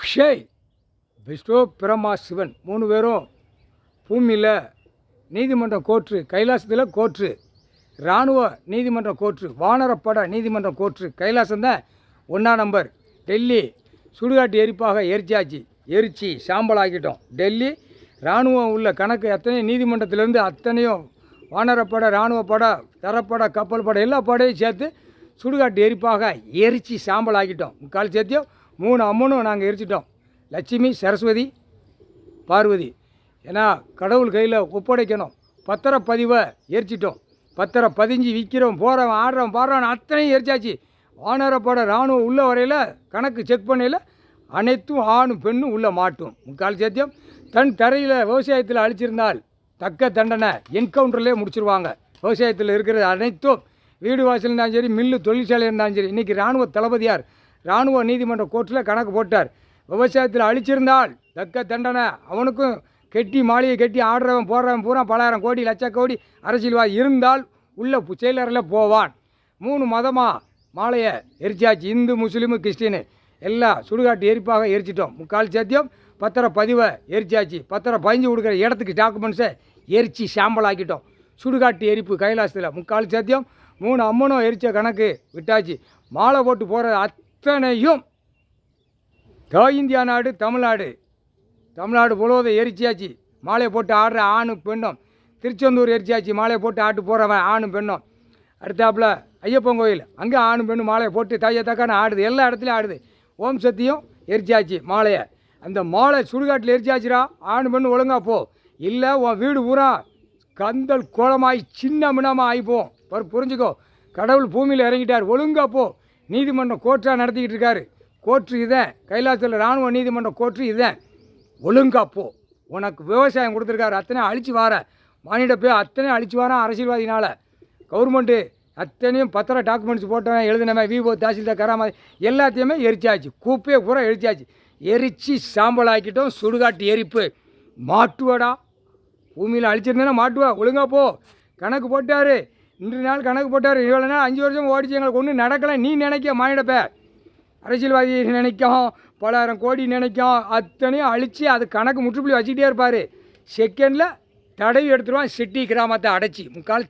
அக்ஷய், விஷ்ணு, பிரம்மா, சிவன் 3 பேரும் பூமியில் நீதிமன்றம் கோர்ட்டு, கைலாசத்தில் கோர்ட்டு, இராணுவ நீதிமன்றம் கோர்ட்டு, வானரப்பட நீதிமன்றம் கோர்ட்டு, கைலாசம் தான் 1ஆம் நம்பர். டெல்லி சுடுகாட்டு எரிப்பாக எரித்து சாம்பல் ஆக்கிட்டோம். டெல்லி இராணுவம் உள்ள கணக்கு அத்தனையும் நீதிமன்றத்திலேருந்து அத்தனையும் வானரப்பட, இராணுவப்பட, தரப்பட, கப்பல் படை எல்லா படையும் சேர்த்து சுடுகாட்டு எரிப்பாக எரித்து சாம்பல் ஆக்கிட்டோம். முக்கால் சேர்த்தியும் 3 அம்மனும் நாங்கள் எரிச்சிட்டோம். லட்சுமி, சரஸ்வதி, பார்வதி. ஏன்னா கடவுள் கையில் ஒப்படைக்கணும். பத்திரப்பதிவை எரிச்சிட்டோம். பத்திரம் பதிஞ்சு விற்கிறோம், போகிறோம், ஆடுறோம், பாடுறோம், அத்தனையும் எரிச்சாச்சு. வானரப்பட இராணுவம் உள்ள வரையில் கணக்கு செக் பண்ணையில் அனைத்தும் ஆணும் பெண்ணும் உள்ளே மாட்டும். முக்கால் சேர்த்தியம் தன் தரையில் விவசாயத்தில் அழிச்சிருந்தால் தக்க தண்டனை என்கவுண்டர்லேயே முடிச்சிருவாங்க. விவசாயத்தில் இருக்கிறது அனைத்தும் வீடு வாசல் இருந்தாலும் சரி, மில்லு தொழிற்சாலை இருந்தாலும் சரி. இன்றைக்கி இராணுவ தளபதியார் இராணுவ நீதிமன்ற கோர்ட்டில் கணக்கு போட்டார். விவசாயத்தில் அழிச்சிருந்தால் தக்க தண்டனை. அவனுக்கும் கெட்டி மாளிகை கட்டி ஆடுறவன் போடுறவன் பூரா பலாயிரம் கோடி லட்சம் கோடி அரசியல்வாதி இருந்தால் உள்ள செயலரில் போவான். 3 மதமாக மாலையை எரிச்சாச்சு. இந்து, முஸ்லீமு, கிறிஸ்டின்னு எல்லாம் சுடுகாட்டு எரிப்பாக எரிச்சிட்டோம். முக்கால் சத்தியம் பத்திரப்பதிவை எரிச்சாச்சு. பத்திரம் பதிஞ்சு கொடுக்குற இடத்துக்கு டாக்குமெண்ட்ஸை எரித்து சாம்பலாக்கிட்டோம். சுடுகாட்டு எரிப்பு கைலாசத்தில் முக்கால் சத்தியம் 3 அம்மனும் எரித்த கணக்கு விட்டாச்சு. மாலை போட்டு போகிற அத்தனையும் இந்தியா நாடு, தமிழ்நாடு முழுவதும் எரிச்சியாச்சு. மாலையை போட்டு ஆடுற ஆணும் பெண்ணும். திருச்செந்தூர் எரிச்சியாச்சு. மாலையை போட்டு ஆட்டு போகிறவன் ஆணும் பெண்ணும். அடுத்தாப்புல ஐயப்பன் கோயில், அங்கே ஆணும் பெண்ணும் மாலையை போட்டு தக்கான ஆடுது. எல்லா இடத்துலையும் ஆடுது. ஓம் சக்தியும் எரிச்சாச்சு மாலையை. அந்த மாலை சுடுகாட்டில் எரிச்சாச்சுரா. ஆணும் பெண்ணு ஒழுங்காக போ, இல்லை உன் வீடு பூரா கந்தல் கோலமாகி சின்ன மின்னமாக ஆகிப்போம். புரிஞ்சுக்கோ, கடவுள் பூமியில் இறங்கிட்டார். ஒழுங்காக போ. நீதிமன்றம் கோர்ட்டாக நடத்திக்கிட்டு இருக்காரு. கோர்ட்டு இதேன், கைலாசத்தில் இராணுவ நீதிமன்றம் கோர்ட்டு இதேன். ஒழுங்கா போ. உனக்கு விவசாயம் கொடுத்துருக்காரு, அத்தனையும் அழிச்சு வார மானிட போய் அத்தனையும் அழிச்சு வாரான் அரசியல்வாதினால். கவர்மெண்ட்டு அத்தனையும் பத்திர டாக்குமெண்ட்ஸ் போட்டவன், எழுதினவன், விஓ, தாசில்தார், கராமதி எல்லாத்தையுமே எரிச்சாச்சு. கூப்பே பூரா எரிச்சாச்சு. எரித்து சாம்பல் ஆக்கிட்டோம். சுடுகாட்டு எரிப்பு. மாட்டுவடா, பூமியில் அழிச்சிருந்தேன்னா மாட்டுவா. ஒழுங்கா போ. கணக்கு போட்டார். இன்று நாள் கணக்கு போட்டார். இவ்வளோ நாள் 5 வருஷம் ஓடிச்சு, எங்களுக்கு ஒன்றும் நடக்கலை. நீ நினைக்க மானிடப்ப அரசியல்வாதி நினைக்கும், பலாயிரம் கோடி நினைக்கும், அத்தனையும் அழித்து அது கணக்கு முற்றுப்புள்ளி வச்சுக்கிட்டே இருப்பார். செகண்டில் தடவி எடுத்துருவான். சிட்டி கிராமத்தை அடைச்சி முக்கால்